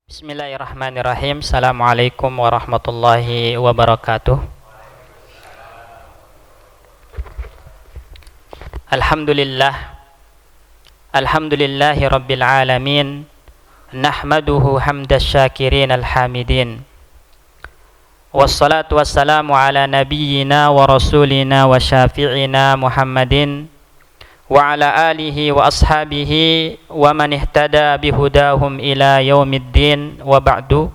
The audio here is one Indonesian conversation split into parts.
Bismillahirrahmanirrahim. Assalamualaikum warahmatullahi wabarakatuh. Alhamdulillah. Alhamdulillahi rabbil alamin. Nahmaduhu hamdas syakirin alhamidin. Wassalatu wassalamu ala nabiyyina wa rasulina wa syafi'ina Muhammadin wa ala alihi wa ashabihi wa man ihtada bihudahum ila yaumiddin wa ba'du.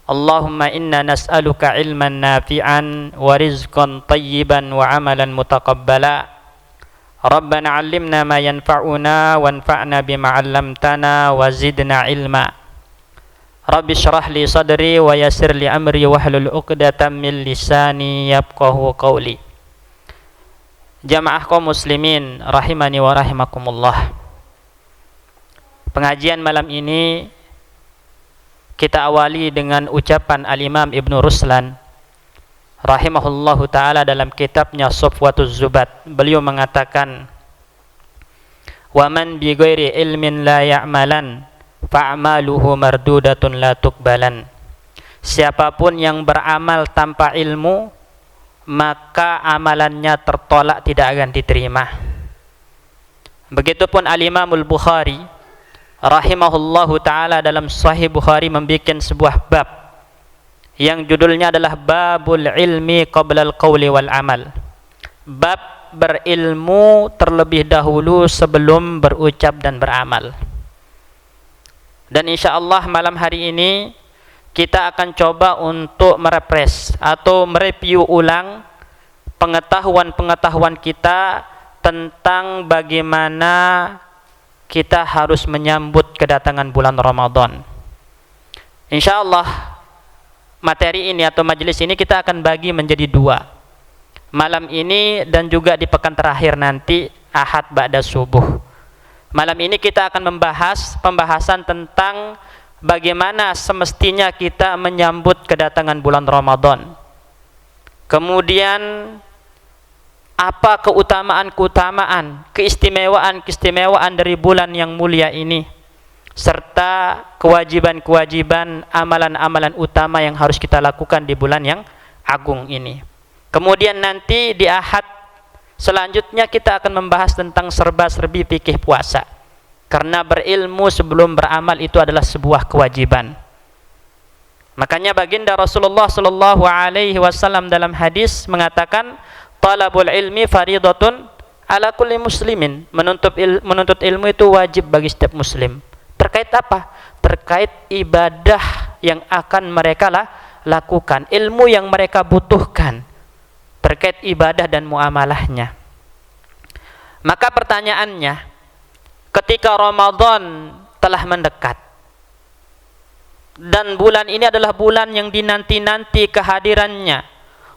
Allahumma inna nas'aluka ilman nafi'an wa rizqan tayyiban wa amalan mutaqabbala. Rabbana 'allimna ma yanfa'una wanfa'na bima 'allamtana wa zidna ilma. Rabbi syrah li sadri wa yassir li amri wahlul 'uqdatam min lisani yafqahu qawli. Jamaah kaum muslimin rahimani wa rahimakumullah. Pengajian malam ini kita awali dengan ucapan Al-Imam Ibnu Ruslan rahimahullahu ta'ala dalam kitabnya Safwatuz Zubat. Beliau mengatakan, wa man bi ghairi ilmin la ya'malan fa'amaluhu mardudatun la tuqbalan. Siapapun yang beramal tanpa ilmu, maka amalannya tertolak, tidak akan diterima. Begitupun Al-Imamul Bukhari rahimahullahu ta'ala dalam Sahih Bukhari membuat sebuah bab yang judulnya adalah Babul Ilmi Qablal Qawli wal Amal. Bab berilmu terlebih dahulu sebelum berucap dan beramal. Dan insyaallah malam hari ini kita akan coba untuk merefresh atau mereview ulang pengetahuan-pengetahuan kita tentang bagaimana kita harus menyambut kedatangan bulan Ramadan. Insyaallah materi ini atau majelis ini kita akan bagi menjadi dua. Malam ini dan juga di pekan terakhir nanti Ahad ba'da subuh. Malam ini kita akan membahas pembahasan tentang bagaimana semestinya kita menyambut kedatangan bulan Ramadan. Kemudian apa keutamaan-keutamaan, keistimewaan-keistimewaan dari bulan yang mulia ini, serta kewajiban-kewajiban, amalan-amalan utama yang harus kita lakukan di bulan yang agung ini. Kemudian nanti di Ahad selanjutnya kita akan membahas tentang serba-serbi fikih puasa. Karena berilmu sebelum beramal itu adalah sebuah kewajiban. Makanya baginda Rasulullah sallallahu alaihi wasallam dalam hadis mengatakan, talabul ilmi faridatun ala kulli muslimin. Menuntut ilmu itu wajib bagi setiap muslim. Terkait apa? Terkait ibadah yang akan mereka lakukan, ilmu yang mereka butuhkan terkait ibadah dan muamalahnya. Maka pertanyaannya, ketika Ramadan telah mendekat dan bulan ini adalah bulan yang dinanti-nanti kehadirannya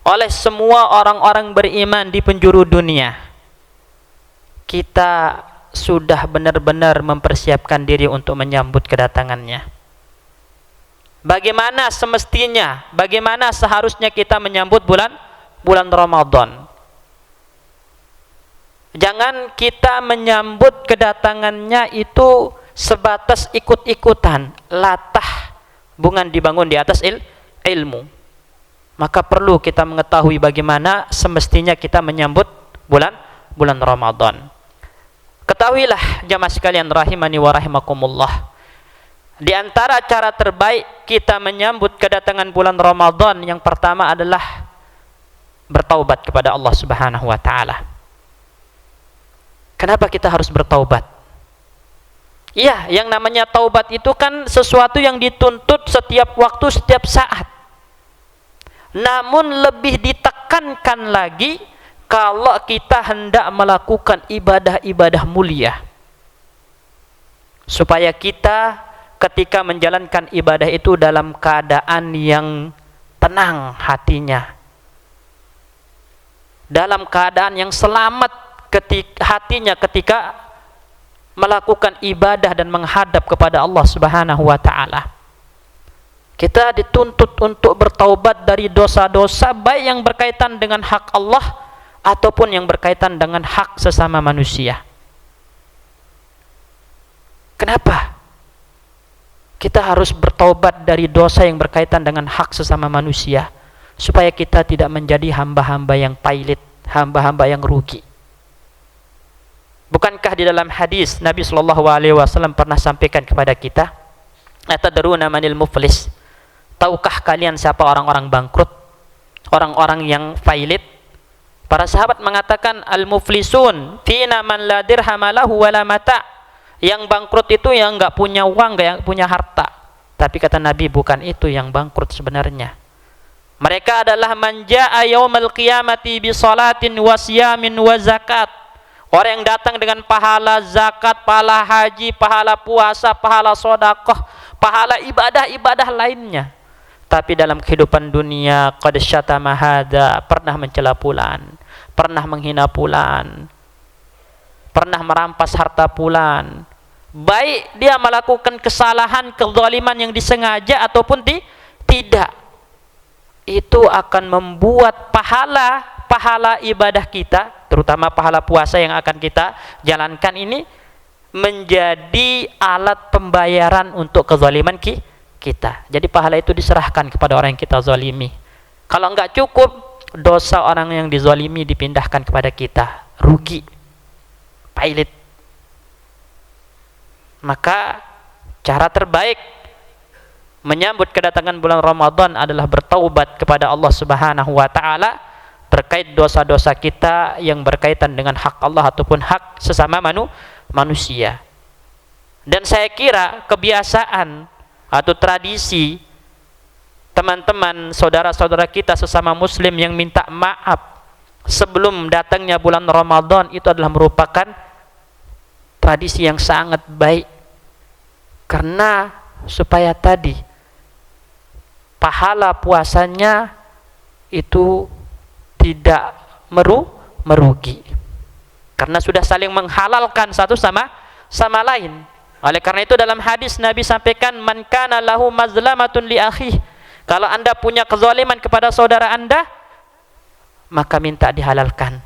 oleh semua orang-orang beriman di penjuru dunia, kita sudah benar-benar mempersiapkan diri untuk menyambut kedatangannya. Bagaimana semestinya, bagaimana seharusnya kita menyambut bulan Ramadan? Jangan kita menyambut kedatangannya itu sebatas ikut-ikutan, latah, bukan dibangun di atas ilmu. Maka perlu kita mengetahui bagaimana semestinya kita menyambut bulan Ramadan. Ketahuilah jamaah sekalian rahimani wa rahimakumullah, di antara cara terbaik kita menyambut kedatangan bulan Ramadan yang pertama adalah bertaubat kepada Allah Subhanahu wa ta'ala. Kenapa kita harus bertaubat? Iya, yang namanya taubat itu kan sesuatu yang dituntut setiap waktu, setiap saat. Namun lebih ditekankan lagi kalau kita hendak melakukan ibadah-ibadah mulia, supaya kita ketika menjalankan ibadah itu dalam keadaan yang tenang hatinya, dalam keadaan yang selamat hatinya ketika melakukan ibadah dan menghadap kepada Allah Subhanahu wa ta'ala. Kita dituntut untuk bertaubat dari dosa-dosa, baik yang berkaitan dengan hak Allah ataupun yang berkaitan dengan hak sesama manusia. Kenapa? Kita harus bertaubat dari dosa yang berkaitan dengan hak sesama manusia, supaya kita tidak menjadi hamba-hamba yang pailit, hamba-hamba yang rugi. Bukankah di dalam hadis Nabi SAW pernah sampaikan kepada kita, atadruna manil muflis? Tahukah kalian siapa orang-orang bangkrut, orang-orang yang pailit? Para sahabat mengatakan, al-muflisun fina man la dirhama lahu wala mata'. Yang bangkrut itu yang enggak punya uang, enggak punya harta. Tapi kata Nabi, bukan itu yang bangkrut sebenarnya. Mereka adalah man jaa'a yaumal qiyamati bi salatin wa siyamin wa zakat. Orang yang datang dengan pahala zakat, pahala haji, pahala puasa, pahala sedekah, pahala ibadah-ibadah lainnya. Tapi dalam kehidupan dunia qad syatama hadza, pernah mencela fulan, pernah menghina fulan, pernah merampas harta fulan. Baik dia melakukan kesalahan, kezaliman yang disengaja ataupun tidak, itu akan membuat pahala ibadah kita, terutama pahala puasa yang akan kita jalankan ini, menjadi alat pembayaran untuk kezaliman kita. Jadi pahala itu diserahkan kepada orang yang kita zalimi. Kalau enggak cukup, dosa orang yang dizalimi dipindahkan kepada kita. Rugi, pailit. Maka cara terbaik menyambut kedatangan bulan Ramadan adalah bertaubat kepada Allah Subhanahu wa taala terkait dosa-dosa kita yang berkaitan dengan hak Allah ataupun hak sesama manusia. Dan saya kira kebiasaan atau tradisi teman-teman, saudara-saudara kita sesama muslim yang minta maaf sebelum datangnya bulan Ramadan itu adalah merupakan tradisi yang sangat baik, karena supaya tadi pahala puasanya itu tidak merugi, karena sudah saling menghalalkan satu sama lain. Oleh karena itu dalam hadis Nabi sampaikan, man kana lahu mazlamatun li akhihi, kalau Anda punya kezaliman kepada saudara Anda, maka minta dihalalkan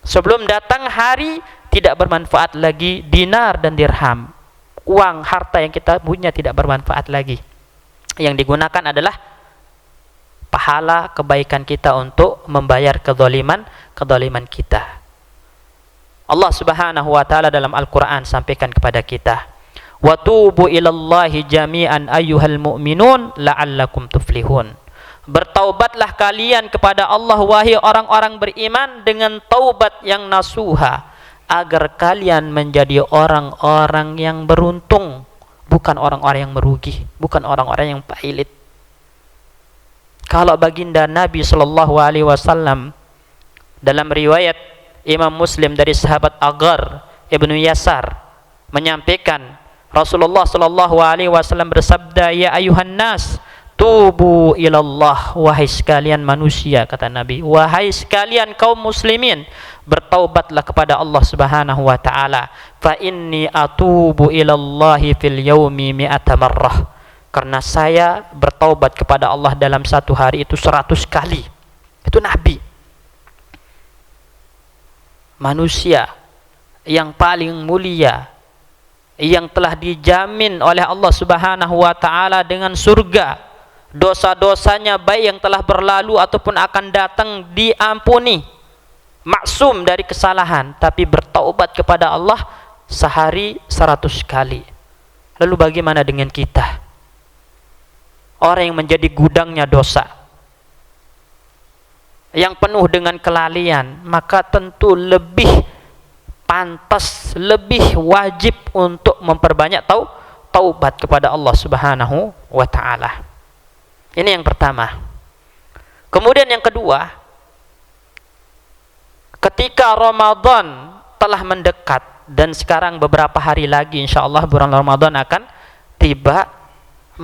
sebelum datang hari tidak bermanfaat lagi dinar dan dirham. Uang, harta yang kita punya tidak bermanfaat lagi. Yang digunakan adalah pahala kebaikan kita untuk membayar kezaliman kita. Allah Subhanahu wa taala dalam Al-Qur'an sampaikan kepada kita, wa tubu ilallahi jami'an ayyuhal mu'minun la'allakum tuflihun. Bertaubatlah kalian kepada Allah wahai orang-orang beriman dengan taubat yang nasuha, agar kalian menjadi orang-orang yang beruntung, bukan orang-orang yang merugi, bukan orang-orang yang pailit. Kalau baginda Nabi sallallahu alaihi wasallam dalam riwayat Imam Muslim dari sahabat Aghar Ibnu Yasar menyampaikan, Rasulullah sallallahu alaihi wasallam bersabda, ya ayuhan nas tubu ilallah, wahai sekalian manusia, kata Nabi, wahai sekalian kaum muslimin, bertaubatlah kepada Allah Subhanahu wa taala. Fa inni atubu ilallahi fil yaumi mi'ata marrah, karena saya bertaubat kepada Allah dalam satu hari itu 100 kali. Itu Nabi, manusia yang paling mulia, yang telah dijamin oleh Allah Subhanahu wa taala dengan surga. Dosa-dosanya baik yang telah berlalu ataupun akan datang diampuni, maksum dari kesalahan, tapi bertaubat kepada Allah sehari 100 kali. Lalu bagaimana dengan kita, orang yang menjadi gudangnya dosa, yang penuh dengan kelalaian? Maka tentu lebih pantas, lebih wajib untuk memperbanyak taubat kepada Allah Subhanahu wa taala. Ini yang pertama. Kemudian yang kedua, ketika Ramadan telah mendekat dan sekarang beberapa hari lagi insyaallah bulan Ramadan akan tiba,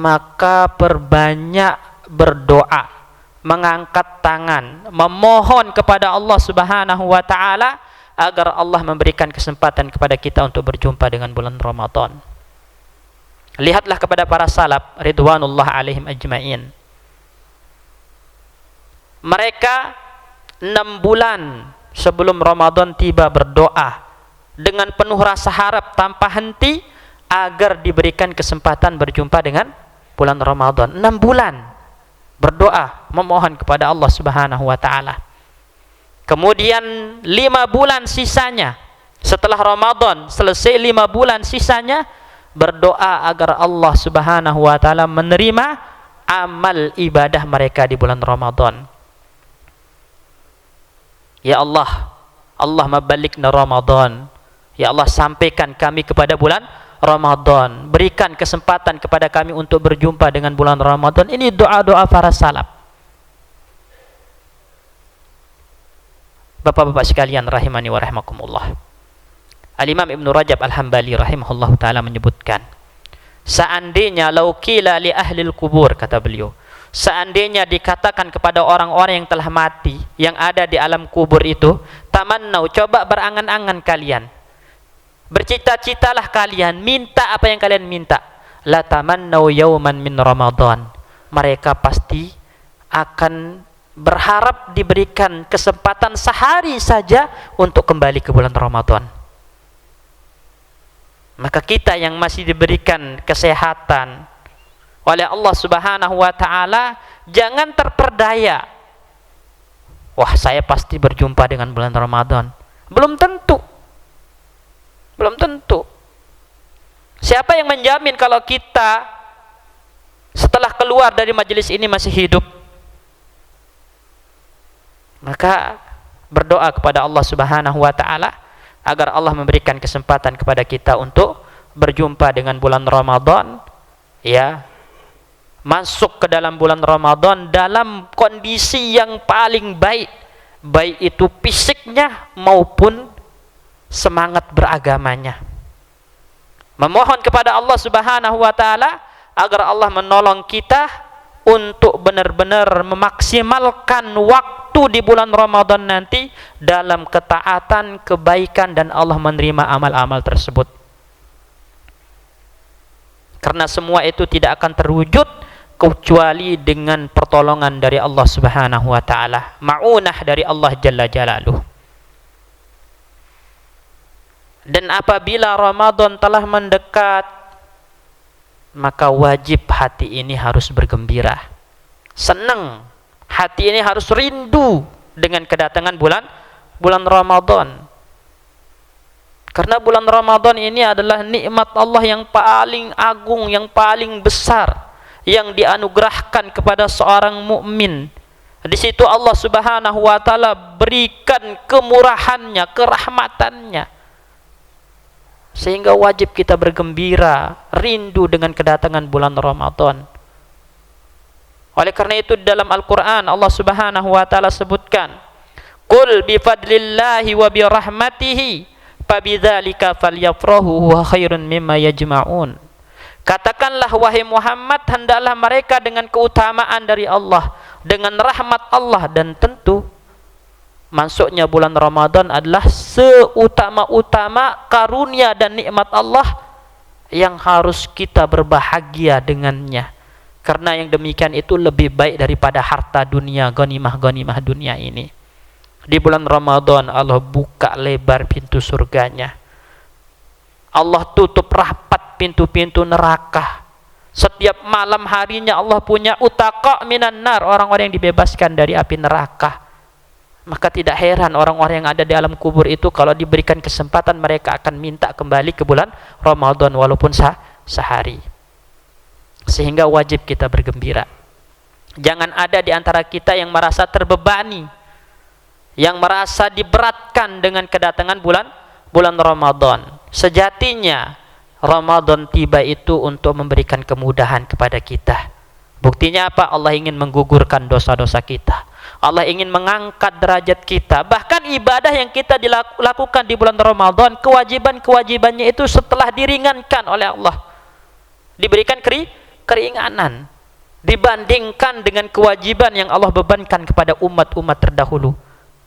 maka perbanyak berdoa, mengangkat tangan, memohon kepada Allah Subhanahu wa taala agar Allah memberikan kesempatan kepada kita untuk berjumpa dengan bulan Ramadan. Lihatlah kepada para salaf ridwanullah alaihim ajmain. Mereka 6 bulan sebelum Ramadan tiba berdoa dengan penuh rasa harap tanpa henti agar diberikan kesempatan berjumpa dengan bulan Ramadan. 6 bulan berdoa memohon kepada Allah Subhanahu wa taala. Kemudian 5 bulan sisanya setelah Ramadan selesai, 5 bulan sisanya berdoa agar Allah Subhanahu wa taala menerima amal ibadah mereka di bulan Ramadan. Ya Allah, Allah mabalikna Ramadan. Ya Allah, sampaikan kami kepada bulan Ramadan. Berikan kesempatan kepada kami untuk berjumpa dengan bulan Ramadan. Ini doa-doa para salaf. Bapak-bapak sekalian rahimani wa rahimakumullah. Al-Imam Ibn Rajab Al-Hambali rahimahullah ta'ala menyebutkan, seandainya laukila li ahlil kubur, kata beliau, seandainya dikatakan kepada orang-orang yang telah mati, yang ada di alam kubur itu, tamannau, coba berangan-angan kalian, bercita-citalah kalian, minta apa yang kalian minta, la tamannau yauman min Ramadan, mereka pasti akan berharap diberikan kesempatan sehari saja untuk kembali ke bulan Ramadan. Maka kita yang masih diberikan kesehatan oleh Allah Subhanahu wa taala, jangan terperdaya. Wah, saya pasti berjumpa dengan bulan Ramadan. Belum tentu. Belum tentu. Siapa yang menjamin kalau kita setelah keluar dari majelis ini masih hidup? Maka berdoa kepada Allah Subhanahu wa taala agar Allah memberikan kesempatan kepada kita untuk berjumpa dengan bulan Ramadan, ya, masuk ke dalam bulan Ramadan dalam kondisi yang paling baik, baik itu fisiknya maupun semangat beragamanya. Memohon kepada Allah Subhanahu wa taala agar Allah menolong kita untuk benar-benar memaksimalkan waktu di bulan Ramadan nanti dalam ketaatan, kebaikan, dan Allah menerima amal-amal tersebut. Karena semua itu tidak akan terwujud kecuali dengan pertolongan dari Allah Subhanahu wa taala, ma'unah dari Allah Jalla Jalaluh. Dan apabila Ramadan telah mendekat, maka wajib hati ini harus bergembira, senang. Hati ini harus rindu dengan kedatangan bulan Ramadan. Karena bulan Ramadan ini adalah nikmat Allah yang paling agung, yang paling besar, yang dianugerahkan kepada seorang mukmin. Di situ Allah Subhanahu wa taala berikan kemurahannya, kerahmatannya. Sehingga wajib kita bergembira, rindu dengan kedatangan bulan Ramadan. Oleh karena itu dalam Al-Quran Allah Subhanahu wa ta'ala sebutkan, qul bifadlillahi wa birahmatihi fabidzalika falyafrahu huwa khairun mimma yajma'un. Katakanlah wahai Muhammad, hendaklah mereka dengan keutamaan dari Allah, dengan rahmat Allah, dan tentu masuknya bulan Ramadan adalah seutama-utama karunia dan nikmat Allah yang harus kita berbahagia dengannya. Karena yang demikian itu lebih baik daripada harta dunia, ghanimah-ghanimah dunia ini. Di bulan Ramadan Allah buka lebar pintu surganya. Allah tutup rapat pintu-pintu neraka. Setiap malam harinya Allah punya utaqa minan nar, orang-orang yang dibebaskan dari api neraka. Maka tidak heran orang-orang yang ada di alam kubur itu kalau diberikan kesempatan mereka akan minta kembali ke bulan Ramadan walaupun sehari. Sehingga wajib kita bergembira. Jangan ada di antara kita yang merasa terbebani, yang merasa diberatkan dengan kedatangan bulan Ramadan. Sejatinya Ramadan tiba itu untuk memberikan kemudahan kepada kita. Buktinya apa? Allah ingin menggugurkan dosa-dosa kita. Allah ingin mengangkat derajat kita. Bahkan ibadah yang kita dilakukan di bulan Ramadan, kewajiban-kewajibannya itu setelah diringankan oleh Allah, diberikan keringanan dibandingkan dengan kewajiban yang Allah bebankan kepada umat-umat terdahulu.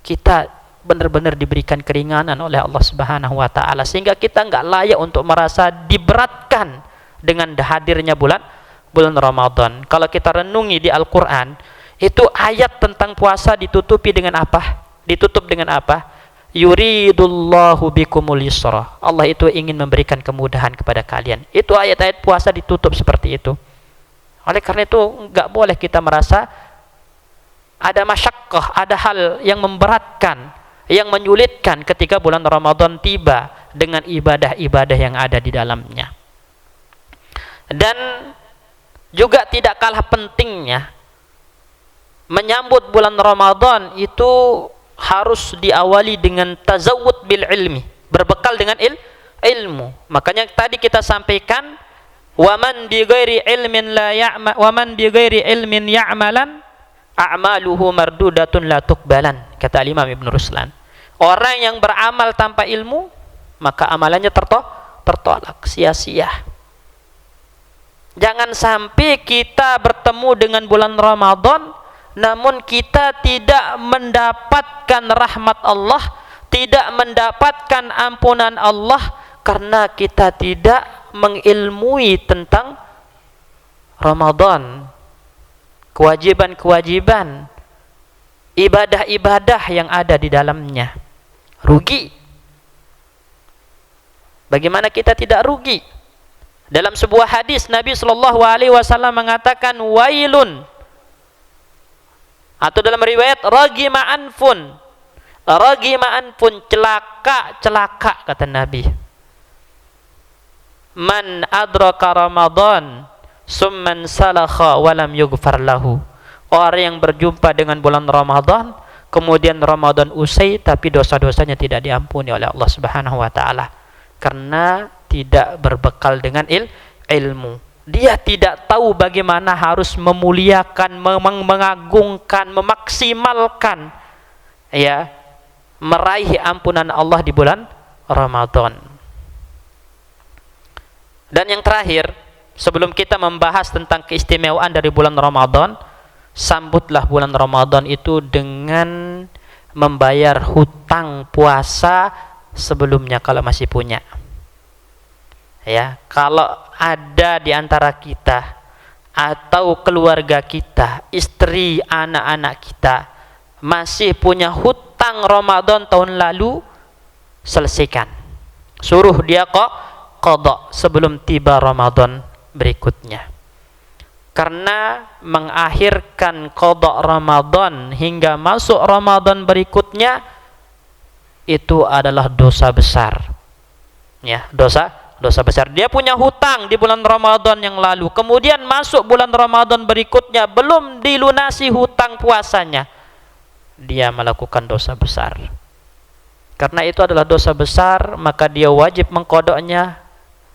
Kita benar-benar diberikan keringanan oleh Allah Subhanahu wa taala sehingga kita enggak layak untuk merasa diberatkan dengan hadirnya bulan Ramadan. Kalau kita renungi di Al-Qur'an, itu ayat tentang puasa ditutup dengan apa? yuridullahu bikumul yusra. Allah itu ingin memberikan kemudahan kepada kalian. Itu ayat-ayat puasa ditutup seperti itu. Oleh karena itu enggak boleh kita merasa ada masyakkah, ada hal yang memberatkan, yang menyulitkan ketika bulan Ramadan tiba dengan ibadah-ibadah yang ada di dalamnya. Dan juga tidak kalah pentingnya menyambut bulan Ramadan itu harus diawali dengan tazawwud bil ilmi, berbekal dengan ilmu. Makanya tadi kita sampaikan waman bi ghairi ilmin la ya'ma waman bi ghairi ilmin ya'malan a'maluhu mardudatun la tuqbalan, kata Imam Ibn Ruslan. Orang yang beramal tanpa ilmu maka amalannya tertolak, sia-sia. Jangan sampai kita bertemu dengan bulan Ramadan namun kita tidak mendapatkan rahmat Allah, tidak mendapatkan ampunan Allah karena kita tidak mengilmui tentang Ramadan, kewajiban-kewajiban, ibadah-ibadah yang ada di dalamnya. Rugi. Bagaimana kita tidak rugi? Dalam sebuah hadis Nabi SAW mengatakan wailun, atau dalam riwayat ragima anfun, celaka kata Nabi, man adraka Ramadan summan salakha walam yughfar lahu. Orang yang berjumpa dengan bulan Ramadan kemudian Ramadan usai tapi dosa-dosanya tidak diampuni oleh Allah Subhanahu wa taala karena tidak berbekal dengan ilmu. Dia tidak tahu bagaimana harus memuliakan, mengagungkan, memaksimalkan ya, meraih ampunan Allah di bulan Ramadan. Dan yang terakhir, sebelum kita membahas tentang keistimewaan dari bulan Ramadan, sambutlah bulan Ramadan itu dengan membayar hutang puasa sebelumnya kalau masih punya. Ya, kalau ada di antara kita atau keluarga kita, istri, anak-anak kita masih punya hutang Ramadan tahun lalu, selesaikan. Suruh dia qada sebelum tiba Ramadan berikutnya. Karena mengakhirkan qada Ramadan hingga masuk Ramadan berikutnya itu adalah dosa besar. Ya, dosa besar. Dia punya hutang di bulan Ramadan yang lalu, kemudian masuk bulan Ramadan berikutnya belum dilunasi hutang puasanya, dia melakukan dosa besar. Karena itu adalah dosa besar, maka dia wajib mengkodoknya,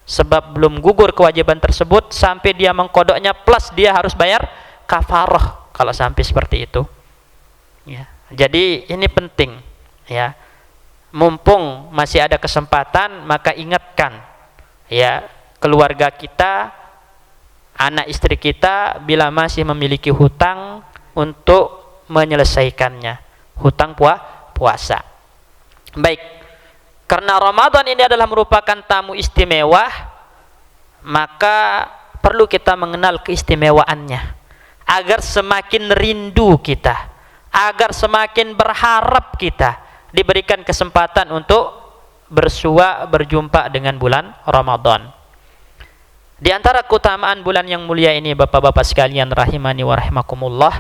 sebab belum gugur kewajiban tersebut sampai dia mengkodoknya, plus dia harus bayar kafarah kalau sampai seperti itu. Ya. Jadi ini penting, ya. Mumpung masih ada kesempatan, maka ingatkan ya keluarga kita, anak istri kita bila masih memiliki hutang untuk menyelesaikannya, hutang puasa. Baik, karena Ramadan ini adalah merupakan tamu istimewa, maka perlu kita mengenal keistimewaannya agar semakin rindu kita, agar semakin berharap kita diberikan kesempatan untuk berjumpa dengan bulan Ramadan. Di antara keutamaan bulan yang mulia ini, Bapak-bapak sekalian rahimani wa rahimakumullah,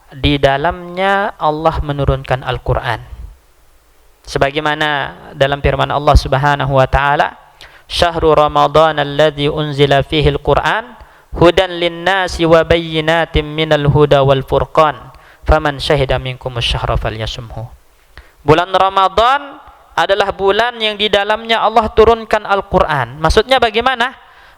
di dalamnya Allah menurunkan Al-Qur'an. Sebagaimana dalam firman Allah Subhanahu wa taala, "Syahrul Ramadan alladzi unzila fihi al-Qur'an hudan lin-nasi wa bayyinatin minal huda wal furqan, faman syahida minkum asy-syahra falyasumhu." Bulan Ramadan adalah bulan yang di dalamnya Allah turunkan Al-Quran. Maksudnya bagaimana?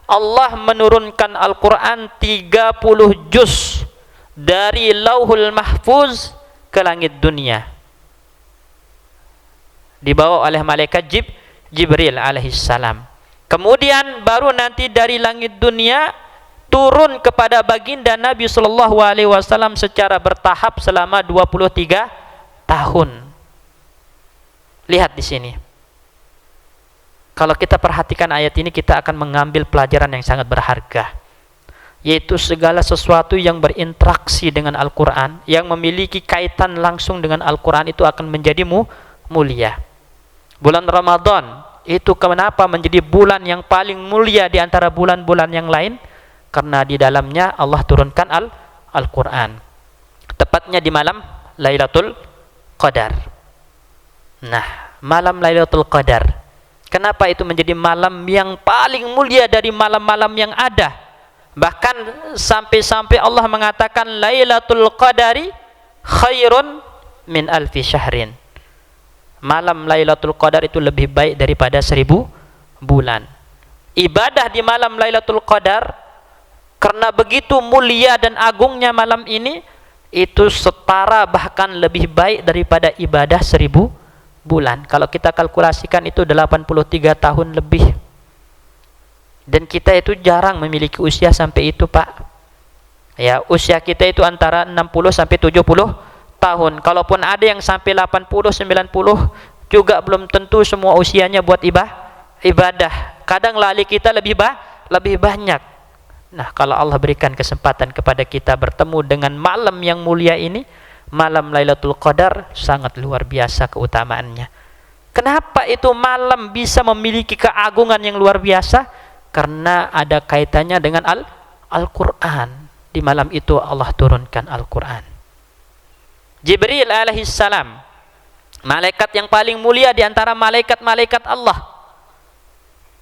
Allah menurunkan Al-Quran 30 juz dari Lauhul Mahfuz ke langit dunia, dibawa oleh malaikat Jibril alaihissalam. Kemudian baru nanti dari langit dunia turun kepada baginda Nabi SAW secara bertahap selama 23 tahun. Lihat di sini. Kalau kita perhatikan ayat ini, kita akan mengambil pelajaran yang sangat berharga, yaitu segala sesuatu yang berinteraksi dengan Al-Quran, yang memiliki kaitan langsung dengan Al-Quran itu akan menjadi mulia. Bulan Ramadan itu kenapa menjadi bulan yang paling mulia di antara bulan-bulan yang lain? Karena di dalamnya Allah turunkan Al-Quran. Tepatnya di malam Lailatul Qadar. Nah, malam Lailatul Qadar, kenapa itu menjadi malam yang paling mulia dari malam-malam yang ada? Bahkan sampai-sampai Allah mengatakan Lailatul Qadari khairun min alfi syahrin. Malam Lailatul Qadar itu lebih baik daripada 1000 bulan. Ibadah di malam Lailatul Qadar, karena begitu mulia dan agungnya malam ini, itu setara bahkan lebih baik daripada ibadah 1000 bulan. Kalau kita kalkulasikan itu 83 tahun lebih. Dan kita itu jarang memiliki usia sampai itu, Pak. Ya, usia kita itu antara 60 sampai 70 tahun. Kalaupun ada yang sampai 80, 90, juga belum tentu semua usianya buat ibadah. Kadang lali kita lebih banyak. Nah, kalau Allah berikan kesempatan kepada kita bertemu dengan malam yang mulia ini, malam Lailatul Qadar, sangat luar biasa keutamaannya. Kenapa itu malam bisa memiliki keagungan yang luar biasa? Karena ada kaitannya dengan Al-Quran. Di malam itu Allah turunkan Al-Quran. Jibril alaihissalam, malaikat yang paling mulia di antara malaikat-malaikat Allah,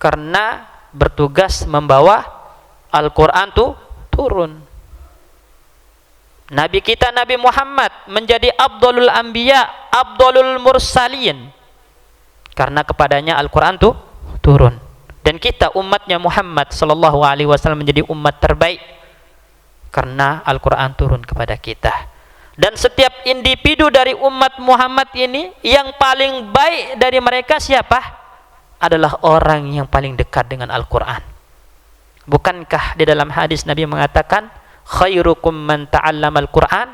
karena bertugas membawa Al-Quran turun. Nabi kita Nabi Muhammad menjadi Abdulul Anbiya, Abdulul Mursalin, karena kepadanya Al-Quran turun. Dan kita umatnya Muhammad sallallahu alaihi wasallam menjadi umat terbaik karena Al-Quran turun kepada kita. Dan setiap individu dari umat Muhammad ini, yang paling baik dari mereka siapa? Adalah orang yang paling dekat dengan Al-Quran. Bukankah di dalam hadis Nabi mengatakan, khairukum man ta'allama al-Quran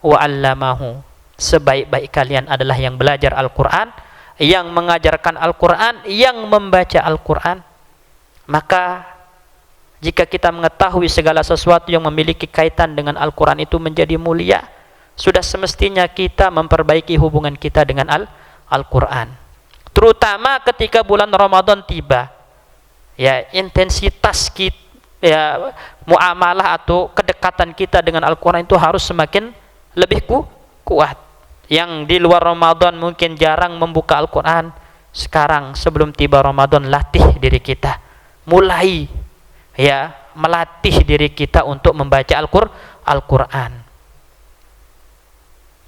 wa 'allamahu. Sebaik-baik kalian adalah yang belajar Al-Quran, yang mengajarkan Al-Quran, yang membaca Al-Quran. Maka jika kita mengetahui segala sesuatu yang memiliki kaitan dengan Al-Quran itu menjadi mulia, sudah semestinya kita memperbaiki hubungan kita dengan Al-Quran. Terutama ketika bulan Ramadan tiba. Ya, intensitas kita, ya, muamalah atau kedekatan kita dengan Al-Quran itu harus semakin lebih kuat. Yang di luar Ramadan mungkin jarang membuka Al-Quran, sekarang sebelum tiba Ramadan latih diri kita, mulai ya melatih diri kita untuk membaca Al-Quran.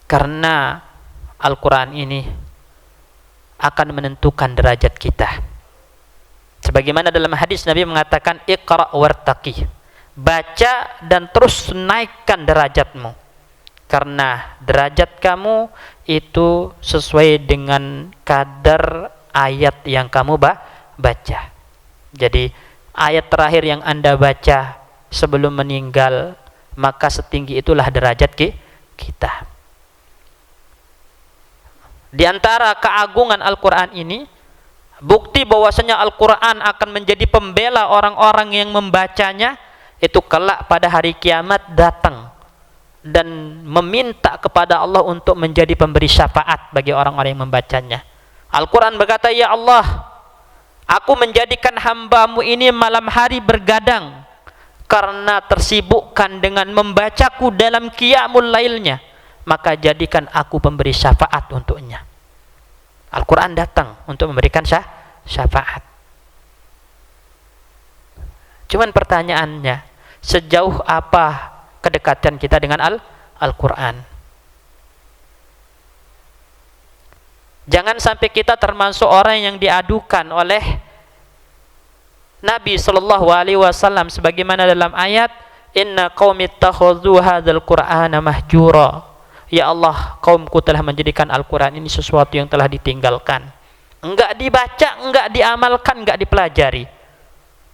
Karena Al-Quran ini akan menentukan derajat kita. Sebagaimana dalam hadis Nabi mengatakan, Iqra' wartaqi, baca dan terus naikkan derajatmu. Karena derajat kamu itu sesuai dengan kadar ayat yang kamu baca. Jadi ayat terakhir yang Anda baca sebelum meninggal, maka setinggi itulah derajat kita. Di antara keagungan Al-Quran ini, bukti bahwasanya Al-Quran akan menjadi pembela orang-orang yang membacanya, itu kelak pada hari kiamat datang dan meminta kepada Allah untuk menjadi pemberi syafaat bagi orang-orang yang membacanya. Al-Quran berkata, ya Allah, aku menjadikan hambamu ini malam hari bergadang karena tersibukkan dengan membacaku dalam qiyamul lailnya, maka jadikan aku pemberi syafaat untuknya. Al-Quran datang untuk memberikan syafaat. Cuman pertanyaannya, sejauh apa kedekatan kita dengan Al-Quran? Jangan sampai kita termasuk orang yang diadukan oleh Nabi sallallahu alaihi wasallam sebagaimana dalam ayat, inna qaumi ittakhadhu hadzal qur'ana mahjura. Ya Allah, kaumku telah menjadikan Al-Quran ini sesuatu yang telah ditinggalkan. Enggak dibaca, enggak diamalkan, enggak dipelajari.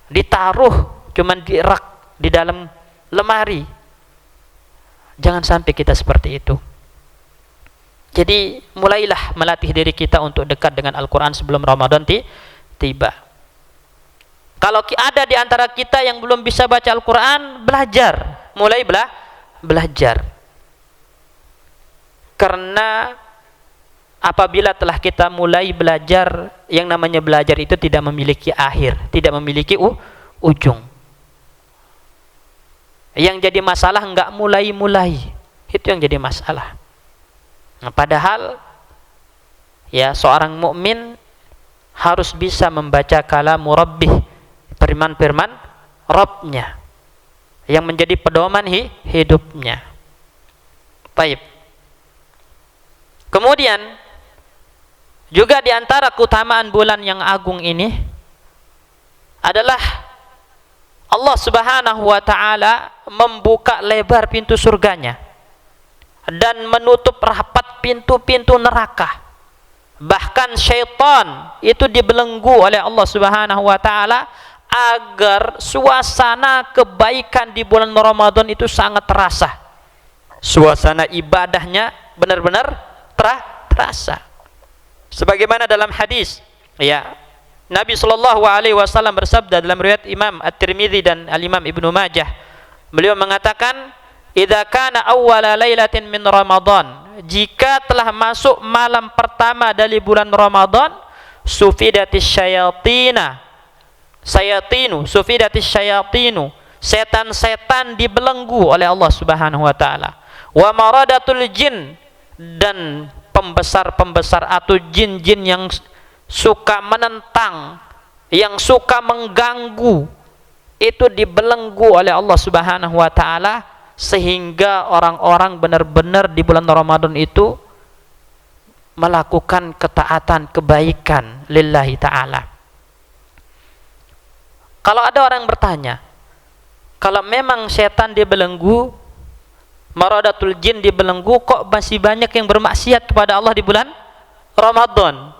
Ditaruh cuman di rak, di dalam lemari. Jangan sampai kita seperti itu. Jadi mulailah melatih diri kita untuk dekat dengan Al-Quran sebelum Ramadan tiba. Kalau ada di antara kita yang belum bisa baca Al-Quran, belajar. Mulai belajar. Karena apabila telah kita mulai belajar, yang namanya belajar itu tidak memiliki akhir, tidak memiliki ujung. Yang jadi masalah enggak mulai-mulai, itu yang jadi masalah. Nah, padahal ya seorang mukmin harus bisa membaca kalamu Rabbih, firman-firman Rabbnya yang menjadi pedoman hidupnya. Baik. Kemudian juga di antara keutamaan bulan yang agung ini adalah Allah Subhanahu wa taala membuka lebar pintu surganya dan menutup rapat pintu-pintu neraka. Bahkan syaitan itu dibelenggu oleh Allah Subhanahu wa taala agar suasana kebaikan di bulan Ramadan itu sangat terasa. Suasana ibadahnya benar-benar terasa. Sebagaimana dalam hadis, ya, Nabi sallallahu alaihi wasallam bersabda dalam riwayat Imam At-Tirmidzi dan Al-Imam Ibnu Majah. Beliau mengatakan, "Idza kana awwala lailatin min Ramadan," jika telah masuk malam pertama dari bulan Ramadan, sufidatis syayatinu, setan-setan dibelenggu oleh Allah Subhanahu wa taala. Wa maradatul jin, dan pembesar-pembesar atau jin-jin yang suka menentang, yang suka mengganggu, itu dibelenggu oleh Allah Subhanahu wa taala, sehingga orang-orang benar-benar di bulan Ramadan itu melakukan ketaatan, kebaikan lillahi ta'ala. Kalau ada orang bertanya, kalau memang setan dibelenggu, maradatul jin dibelenggu, kok masih banyak yang bermaksiat kepada Allah di bulan Ramadan?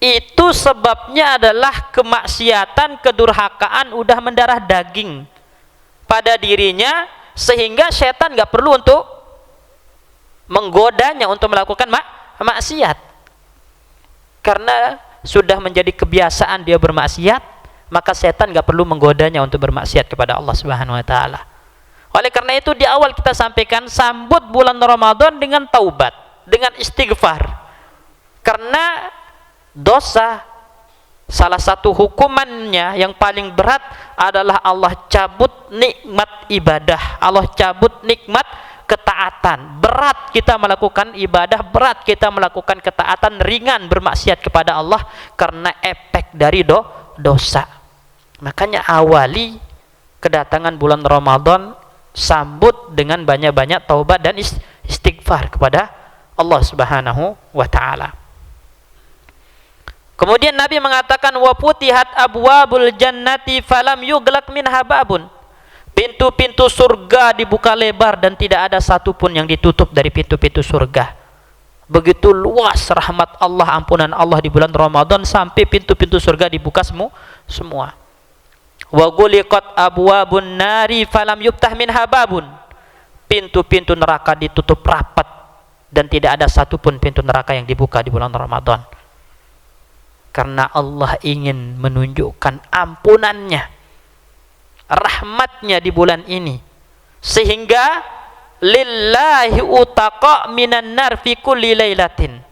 Itu sebabnya adalah kemaksiatan, kedurhakaan udah mendarah daging pada dirinya, sehingga setan gak perlu untuk menggodanya untuk melakukan maksiat. Karena sudah menjadi kebiasaan dia bermaksiat, maka setan gak perlu menggodanya untuk bermaksiat kepada Allah Subhanahu wa taala. Oleh karena itu di awal kita sampaikan, sambut bulan Ramadan dengan taubat, dengan istighfar. Karena dosa, salah satu hukumannya yang paling berat adalah Allah cabut nikmat ibadah, Allah cabut nikmat ketaatan. Berat kita melakukan ibadah, berat kita melakukan ketaatan, ringan bermaksiat kepada Allah karena efek dari dosa. Makanya awali kedatangan bulan Ramadan, sambut dengan banyak-banyak taubat dan istighfar kepada Allah Subhanahu wa taala. Kemudian Nabi mengatakan, wa futihat abwabul jannati falam yughlaq minha babun. Pintu-pintu surga dibuka lebar dan tidak ada satupun yang ditutup dari pintu-pintu surga. Begitu luas rahmat Allah, ampunan Allah di bulan Ramadan, sampai pintu-pintu surga dibuka semua. Wa ghuliqat abwabun nari falam yuftah minha babun. Pintu-pintu neraka ditutup rapat dan tidak ada satupun pintu neraka yang dibuka di bulan Ramadan. Karena Allah ingin menunjukkan ampunannya, rahmatnya di bulan ini, sehingga lillahi utaqa minan nar fi kulli lailatin.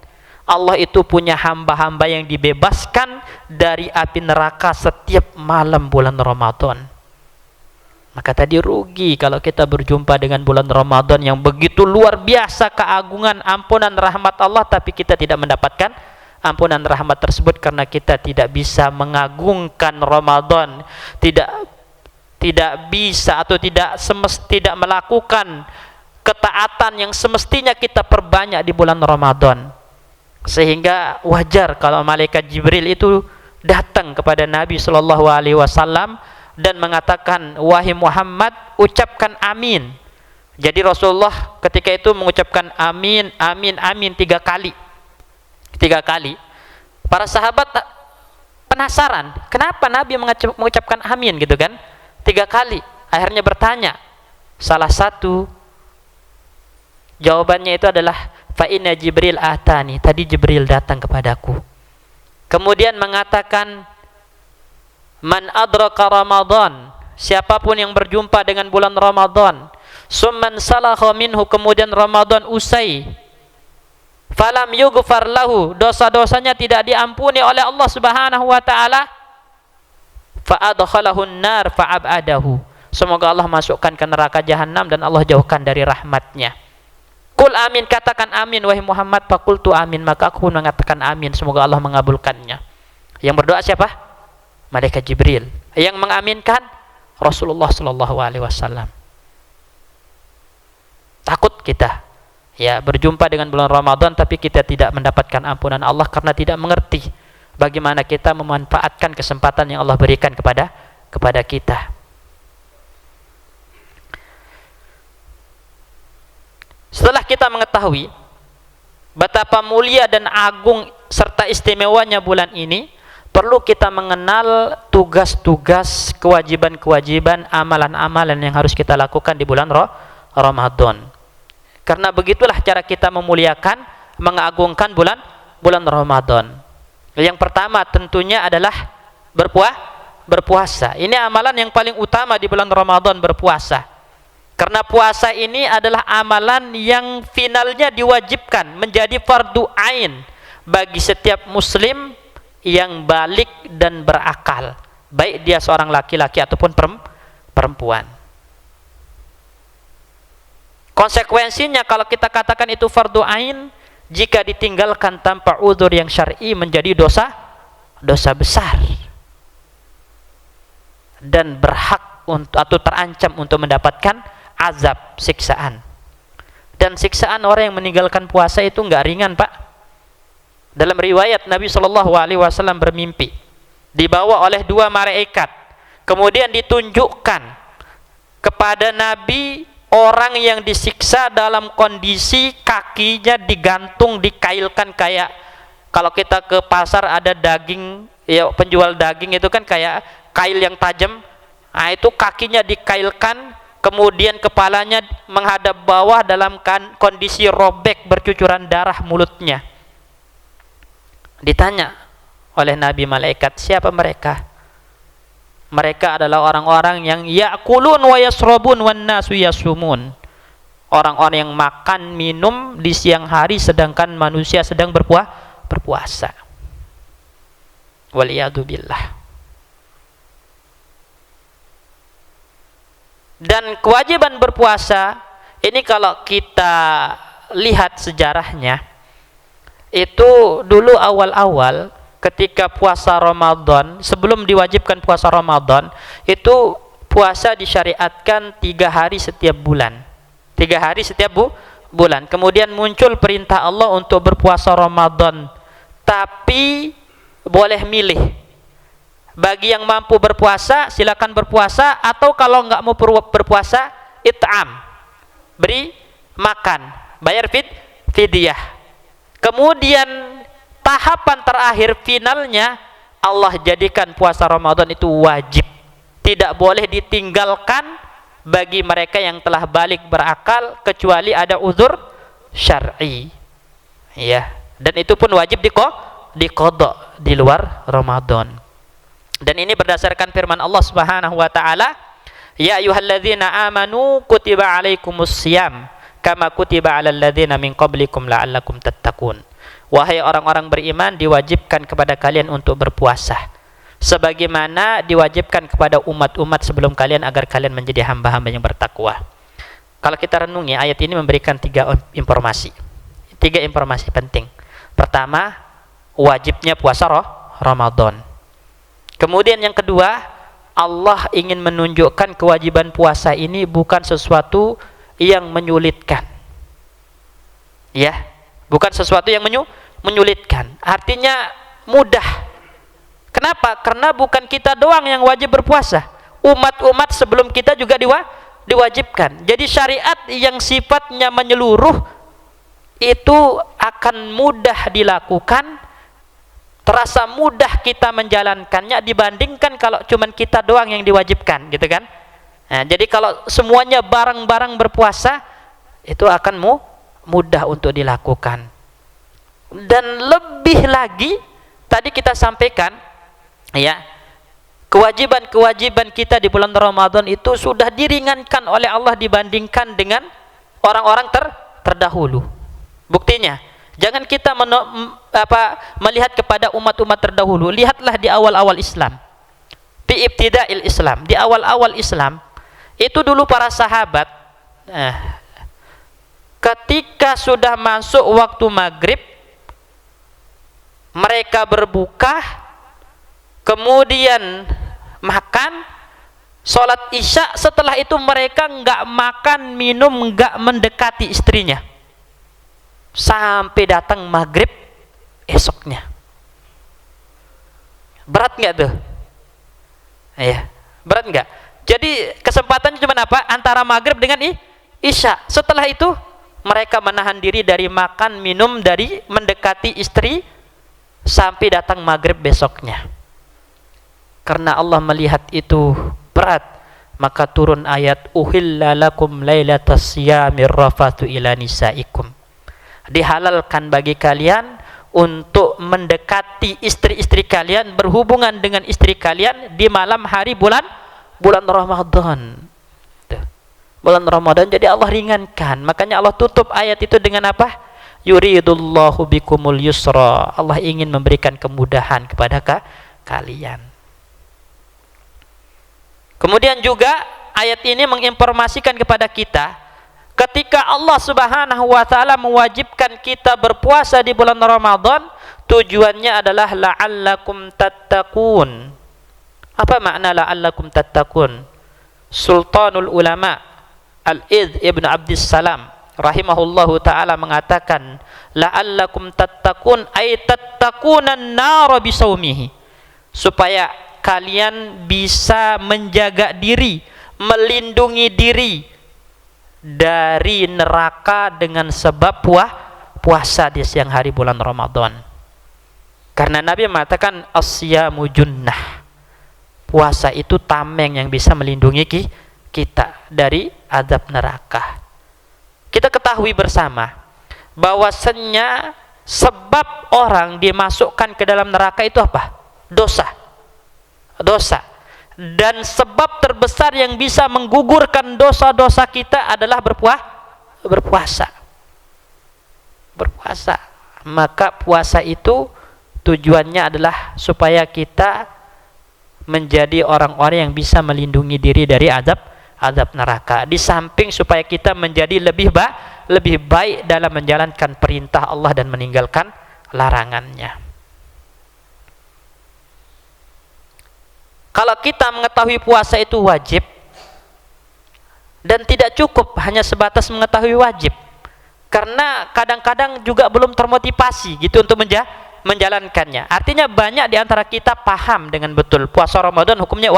Allah itu punya hamba-hamba yang dibebaskan dari api neraka setiap malam bulan Ramadan. Maka tadi rugi kalau kita berjumpa dengan bulan Ramadan yang begitu luar biasa keagungan, ampunan, rahmat Allah, tapi kita tidak mendapatkan ampunan rahmat tersebut karena kita tidak bisa mengagungkan Ramadan, tidak bisa atau tidak melakukan ketaatan yang semestinya kita perbanyak di bulan Ramadan. Sehingga wajar kalau malaikat Jibril itu datang kepada Nabi Shallallahu Alaihi Wasallam dan mengatakan, wahai Muhammad, ucapkan amin. Jadi Rasulullah ketika itu mengucapkan amin, amin, amin 3 kali. Para sahabat penasaran, kenapa Nabi mengucapkan amin gitu kan 3 kali. Akhirnya bertanya, salah satu jawabannya itu adalah, fa inna Jibril atani, tadi Jibril datang kepadaku. Kemudian mengatakan, man adraka Ramadan, siapapun yang berjumpa dengan bulan Ramadan, summan salakha minhu, kemudian Ramadan usai, falam yughfar lahu, dosa-dosanya tidak diampuni oleh Allah Subhanahu wa taala, fa adkhalahun nar fa abadahu, semoga Allah masukkan ke neraka jahanam dan Allah jauhkan dari rahmatnya. Qul amin, katakan amin wahai Muhammad. Faqultu amin, maka aku pun mengatakan amin, semoga Allah mengabulkannya. Yang berdoa siapa? Malaikat Jibril. Yang mengaminkan Rasulullah sallallahu alaihi wasallam. Takut kita ya berjumpa dengan bulan Ramadan tapi kita tidak mendapatkan ampunan Allah karena tidak mengerti bagaimana kita memanfaatkan kesempatan yang Allah berikan kepada kita. Setelah kita mengetahui betapa mulia dan agung serta istimewanya bulan ini, perlu kita mengenal tugas-tugas, kewajiban-kewajiban, amalan-amalan yang harus kita lakukan di bulan Ramadan. Karena begitulah cara kita memuliakan, mengagungkan bulan Ramadan. Yang pertama tentunya adalah berpuasa. Ini amalan yang paling utama di bulan Ramadan, berpuasa. Karena puasa ini adalah amalan yang finalnya diwajibkan menjadi fardu ain bagi setiap muslim yang balik dan berakal, baik dia seorang laki-laki ataupun perempuan. Konsekuensinya kalau kita katakan itu fardu ain, jika ditinggalkan tanpa uzur yang syar'i menjadi dosa besar dan berhak untuk atau terancam untuk mendapatkan azab, siksaan. Dan siksaan orang yang meninggalkan puasa itu enggak ringan, Pak. Dalam riwayat Nabi sallallahu alaihi wasallam bermimpi dibawa oleh dua malaikat, kemudian ditunjukkan kepada Nabi orang yang disiksa dalam kondisi kakinya digantung, dikailkan, kayak kalau kita ke pasar ada daging, ya penjual daging itu kan kayak kail yang tajam. Nah, itu kakinya dikailkan, kemudian kepalanya menghadap bawah dalam kondisi robek, bercucuran darah mulutnya. Ditanya oleh Nabi malaikat, siapa mereka? Mereka adalah orang-orang yang ya'kulun wa yasrabun wan nasu yasumun. Orang-orang yang makan minum di siang hari sedangkan manusia sedang berpuasa. Waliyadu billah. Dan kewajiban berpuasa ini kalau kita lihat sejarahnya, itu dulu awal-awal ketika puasa Ramadan, sebelum diwajibkan puasa Ramadan, itu puasa disyariatkan 3 hari setiap bulan. 3 hari setiap bulan. Kemudian muncul perintah Allah untuk berpuasa Ramadan, tapi boleh milih. Bagi yang mampu berpuasa silakan berpuasa, atau kalau enggak mau berpuasa it'am, beri makan, bayar fidyah. Kemudian tahapan terakhir finalnya Allah jadikan puasa Ramadan itu wajib, tidak boleh ditinggalkan bagi mereka yang telah balik berakal kecuali ada uzur syar'i. Ya, dan itu pun wajib diqadha di luar Ramadan. Dan ini berdasarkan firman Allah Subhanahu wa taala, ya ayyuhalladzina amanu kutiba alaikumussyam kama kutiba alal ladzina min qablikum la'allakum tattaqun. Wahai orang-orang beriman, diwajibkan kepada kalian untuk berpuasa sebagaimana diwajibkan kepada umat-umat sebelum kalian agar kalian menjadi hamba-hamba yang bertakwa. Kalau kita renungi, ayat ini memberikan 3 informasi. 3 informasi penting. Pertama, wajibnya puasa Ramadan. Kemudian yang kedua, Allah ingin menunjukkan kewajiban puasa ini bukan sesuatu yang menyulitkan. Ya, bukan sesuatu yang menyulitkan. Artinya mudah. Kenapa? Karena bukan kita doang yang wajib berpuasa. Umat-umat sebelum kita juga diwajibkan. Jadi syariat yang sifatnya menyeluruh itu akan mudah dilakukan, terasa mudah kita menjalankannya dibandingkan kalau cuman kita doang yang diwajibkan, gitu kan? Nah, jadi kalau semuanya bareng-bareng berpuasa, itu akan mudah untuk dilakukan. Dan lebih lagi, tadi kita sampaikan, ya, kewajiban-kewajiban kita di bulan Ramadan itu sudah diringankan oleh Allah dibandingkan dengan orang-orang terdahulu. Buktinya, Jangan kita melihat kepada umat-umat terdahulu. Lihatlah di awal-awal Islam. Fi ibtida'il Islam, di awal-awal Islam, itu dulu para sahabat ketika sudah masuk waktu maghrib, mereka berbuka, kemudian makan, sholat isya. Setelah itu mereka nggak makan, minum, nggak mendekati istrinya sampai datang maghrib esoknya. Berat nggak tuh? Ya, berat nggak? Jadi kesempatannya cuma apa? Antara maghrib dengan isya. Setelah itu mereka menahan diri dari makan, minum, dari mendekati istri sampai datang maghrib besoknya. Karena Allah melihat itu berat, maka turun ayat uhilla lakum lailatas siyamir rafathu ila nisaikum. Dihalalkan bagi kalian untuk mendekati istri-istri kalian, berhubungan dengan istri kalian di malam hari bulan Ramadan. Bulan Ramadan, jadi Allah ringankan. Makanya Allah tutup ayat itu dengan apa? Yuridullahu bikumul yusra. Allah ingin memberikan kemudahan kepada kalian. Kemudian juga ayat ini menginformasikan kepada kita, ketika Allah Subhanahu wa taala mewajibkan kita berpuasa di bulan Ramadan, tujuannya adalah la'allakum tattaqun. Apa makna la'allakum tattaqun? Sultanul ulama Al-Idh Ibn Abdissalam rahimahullahu taala mengatakan, la'allakum tattaqun ay tattaqunan nar bisaumihi. Supaya kalian bisa menjaga diri, melindungi diri dari neraka dengan sebab puasa di siang hari bulan Ramadan. Karena Nabi mengatakan as-siyamu junnah. Puasa itu tameng yang bisa melindungi kita dari azab neraka. Kita ketahui bersama bahwasannya sebab orang dimasukkan ke dalam neraka itu apa? Dosa. Dan sebab terbesar yang bisa menggugurkan dosa-dosa kita adalah berpuasa. Maka puasa itu tujuannya adalah supaya kita menjadi orang-orang yang bisa melindungi diri dari azab neraka. Di samping supaya kita menjadi lebih baik dalam menjalankan perintah Allah dan meninggalkan larangannya. Kalau kita mengetahui puasa itu wajib dan tidak cukup hanya sebatas mengetahui wajib, karena kadang-kadang juga belum termotivasi gitu untuk menjalankannya. Artinya banyak di antara kita paham dengan betul puasa Ramadan hukumnya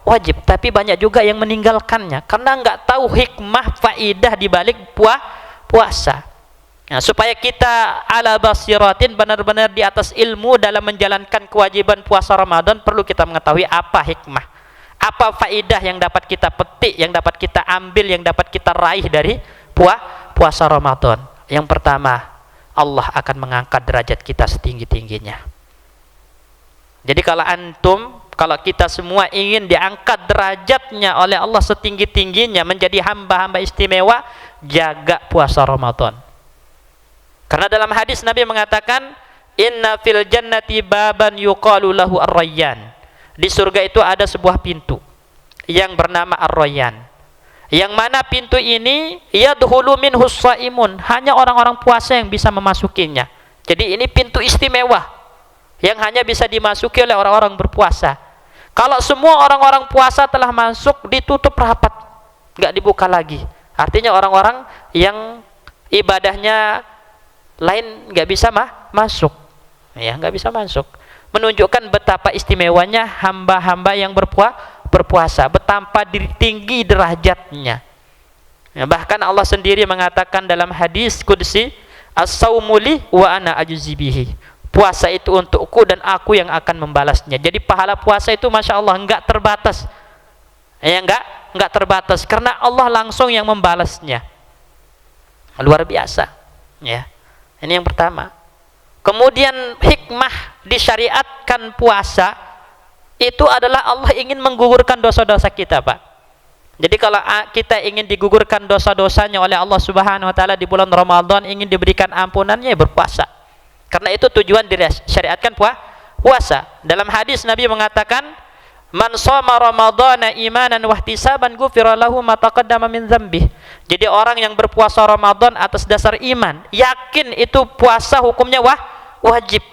wajib, tapi banyak juga yang meninggalkannya karena nggak tahu hikmah faidah di balik puasa. Nah, supaya kita ala basiratin, benar-benar di atas ilmu dalam menjalankan kewajiban puasa Ramadan, perlu kita mengetahui apa hikmah, apa faidah yang dapat kita petik, yang dapat kita ambil, yang dapat kita raih dari puasa Ramadan. Yang pertama, Allah akan mengangkat derajat kita setinggi-tingginya. Jadi kalau kita semua ingin diangkat derajatnya oleh Allah setinggi-tingginya, menjadi hamba-hamba istimewa, jaga puasa Ramadan. Karena dalam hadis Nabi mengatakan, inna fil jannati baban yuqalu lahu ar-rayyan. Di surga itu ada sebuah pintu yang bernama ar-rayyan. Yang mana pintu ini yadkhulu minhus shaimun, hanya orang-orang puasa yang bisa memasukinya. Jadi ini pintu istimewa yang hanya bisa dimasuki oleh orang-orang berpuasa. Kalau semua orang-orang puasa telah masuk, ditutup rapat, nggak dibuka lagi. Artinya orang-orang yang ibadahnya lain nggak bisa masuk, ya nggak bisa masuk. Menunjukkan betapa istimewanya hamba-hamba yang berpuasa, betapa tinggi derajatnya. Ya, bahkan Allah sendiri mengatakan dalam hadis qudsi, as-saumu li wa ana ajzi bihi. Puasa itu untukku dan aku yang akan membalasnya. Jadi pahala puasa itu masya Allah nggak terbatas, ya nggak terbatas karena Allah langsung yang membalasnya. Luar biasa, ya. Ini yang pertama. Kemudian hikmah disyariatkan puasa itu adalah Allah ingin menggugurkan dosa-dosa kita, Pak. Jadi kalau kita ingin digugurkan dosa-dosanya oleh Allah Subhanahu wa taala di bulan Ramadan, ingin diberikan ampunannya, ya berpuasa. Karena itu tujuan disyariatkan puasa. Dalam hadis Nabi mengatakan, "Man shoma Ramadhana imanan wa ihtisaban ghufira lahu ma taqaddama min dzambih." Jadi orang yang berpuasa Ramadan atas dasar iman, yakin itu puasa hukumnya wajib.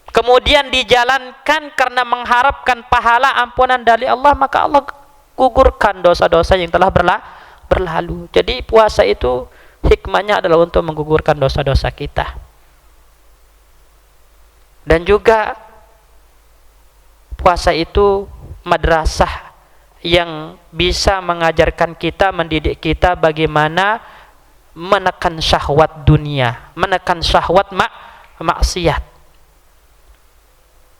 Kemudian dijalankan karena mengharapkan pahala ampunan dari Allah, maka Allah gugurkan dosa-dosa yang telah berlalu. Jadi puasa itu hikmahnya adalah untuk menggugurkan dosa-dosa kita. Dan juga puasa itu madrasah yang bisa mengajarkan kita, mendidik kita bagaimana menekan syahwat dunia, menekan syahwat maksiat.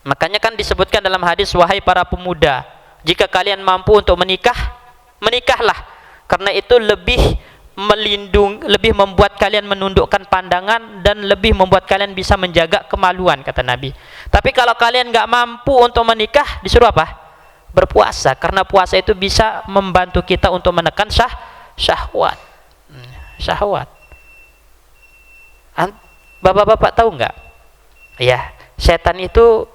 Makanya kan disebutkan dalam hadis, wahai para pemuda, jika kalian mampu untuk menikahlah, karena itu lebih membuat kalian menundukkan pandangan dan lebih membuat kalian bisa menjaga kemaluan, kata Nabi. Tapi kalau kalian nggak mampu untuk menikah, disuruh apa? Berpuasa, karena puasa itu bisa membantu kita untuk menekan syahwat. Bapak-bapak tahu nggak? Ya, setan itu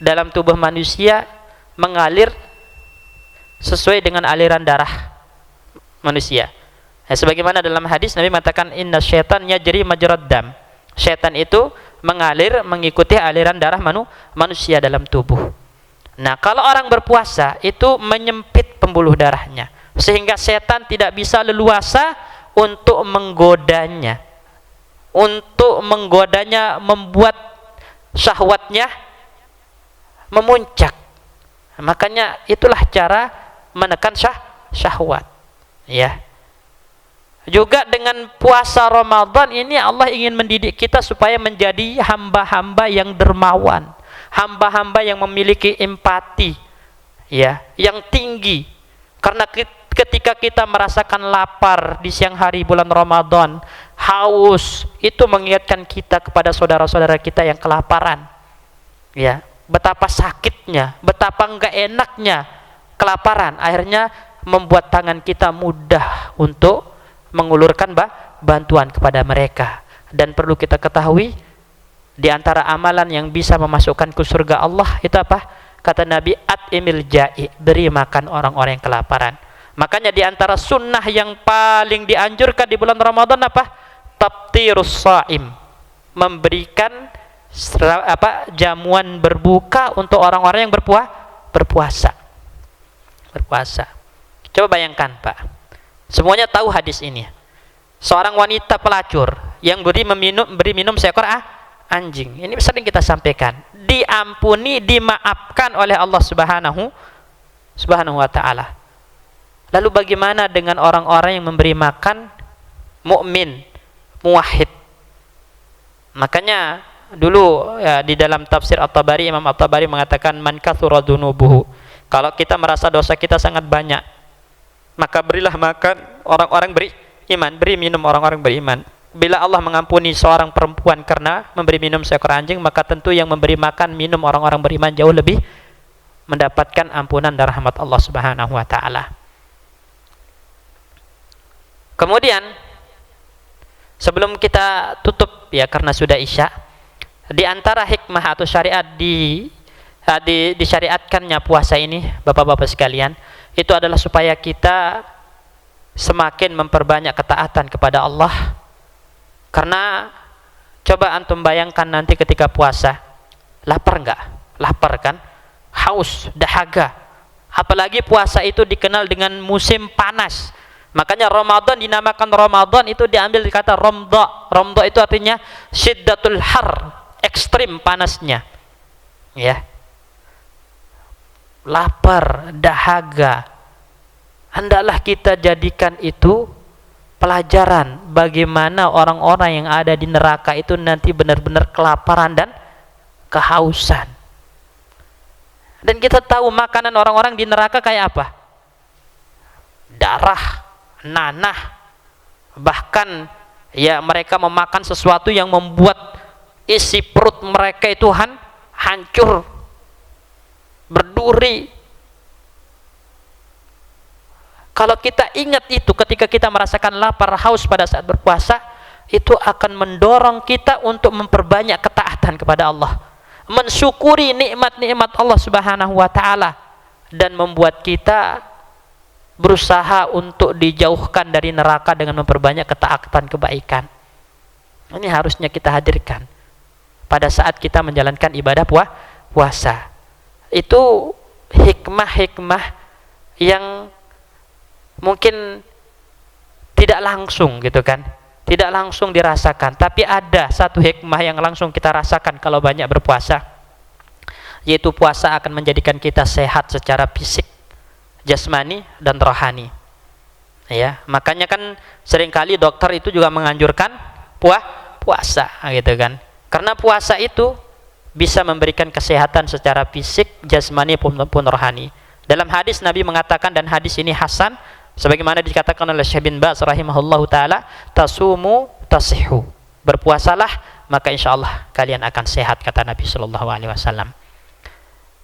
dalam tubuh manusia mengalir sesuai dengan aliran darah manusia. Sebagaimana dalam hadis Nabi mengatakan, inna syaitan yajri majrad dam. Syaitan itu mengalir mengikuti aliran darah manusia dalam tubuh. Nah, kalau orang berpuasa itu menyempit pembuluh darahnya, sehingga setan tidak bisa leluasa untuk menggodanya, membuat syahwatnya memuncak. Makanya itulah cara menekan syahwat, ya. Juga dengan puasa Ramadan ini Allah ingin mendidik kita supaya menjadi hamba-hamba yang dermawan, hamba-hamba yang memiliki empati, ya, yang tinggi. Karena ketika kita merasakan lapar di siang hari bulan Ramadan, haus, itu mengingatkan kita kepada saudara-saudara kita yang kelaparan, ya. Betapa sakitnya, betapa enggak enaknya kelaparan, akhirnya membuat tangan kita mudah untuk mengulurkan bantuan kepada mereka. Dan perlu kita ketahui, di antara amalan yang bisa memasukkan ke surga Allah itu apa? Kata Nabi, at'imil ja'i, beri makan orang-orang yang kelaparan. Makanya di antara sunnah yang paling dianjurkan di bulan Ramadan apa? Taftirus shaim, memberikan jamuan berbuka untuk orang-orang yang berpuasa. Coba bayangkan, Pak, semuanya tahu hadis ini. Seorang wanita pelacur yang beri minum seekor anjing. Ini sering kita sampaikan. Diampuni, dimaafkan oleh Allah Subhanahu wa taala. Lalu bagaimana dengan orang-orang yang memberi makan mukmin, muwahhid? Makanya dulu ya, di dalam tafsir At-Tabari, Imam At-Tabari mengatakan, man katsura dzunubuhu, kalau kita merasa dosa kita sangat banyak, maka berilah makan orang-orang beriman, beri minum orang-orang beriman. Bila Allah mengampuni seorang perempuan karena memberi minum seekor anjing, maka tentu yang memberi makan minum orang-orang beriman jauh lebih mendapatkan ampunan dan rahmat Allah Subhanahu wa taala. Kemudian sebelum kita tutup ya, karena sudah Isya, di antara hikmah atau syariat disyariatkannya puasa ini, Bapak-bapak sekalian, itu adalah supaya kita semakin memperbanyak ketaatan kepada Allah. Karena coba antum bayangkan nanti ketika puasa, lapar enggak? Lapar kan? Haus, dahaga. Apalagi puasa itu dikenal dengan musim panas. Makanya Ramadan dinamakan Ramadan, itu diambil kata romda. Romda itu artinya syiddatul har, ekstrim panasnya, ya. Lapar, dahaga, hendaklah kita jadikan itu pelajaran bagaimana orang-orang yang ada di neraka itu nanti benar-benar kelaparan dan kehausan. Dan kita tahu makanan orang-orang di neraka kayak apa? Darah, nanah, bahkan ya mereka memakan sesuatu yang membuat isi perut mereka itu hancur, berduri. Kalau kita ingat itu ketika kita merasakan lapar, haus pada saat berpuasa, itu akan mendorong kita untuk memperbanyak ketaatan kepada Allah, mensyukuri nikmat-nikmat Allah Subhanahu wa taala, dan membuat kita berusaha untuk dijauhkan dari neraka dengan memperbanyak ketaatan kebaikan. Ini harusnya kita hadirkan pada saat kita menjalankan ibadah puasa. Itu hikmah-hikmah yang mungkin tidak langsung gitu kan, tidak langsung dirasakan, tapi ada satu hikmah yang langsung kita rasakan kalau banyak berpuasa, yaitu puasa akan menjadikan kita sehat secara fisik, jasmani dan rohani. Ya, makanya kan seringkali dokter itu juga menganjurkan puasa gitu kan, karena puasa itu bisa memberikan kesehatan secara fisik, jasmani pun rohani. Dalam hadis Nabi mengatakan, dan hadis ini hasan, sebagaimana dikatakan oleh Syekh bin Baz rahimahullahu taala, tasumu tasihhu, berpuasalah maka insyaallah kalian akan sehat, kata Nabi sallallahu alaihi wasallam.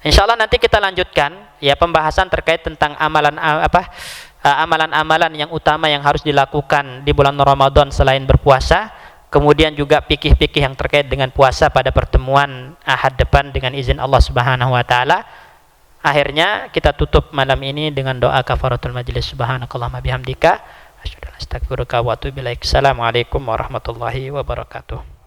Insyaallah nanti kita lanjutkan ya pembahasan terkait tentang amalan-amalan yang utama yang harus dilakukan di bulan Ramadan selain berpuasa, kemudian juga fikih-fikih yang terkait dengan puasa pada pertemuan Ahad depan dengan izin Allah Subhanahu wa taala. Akhirnya kita tutup malam ini dengan doa kafaratul majlis. Subhanakallahumma bihamdika asyhadu an la ilaha illa anta astaghfiruka wa atubu ilaik. Assalamualaikum warahmatullahi wabarakatuh.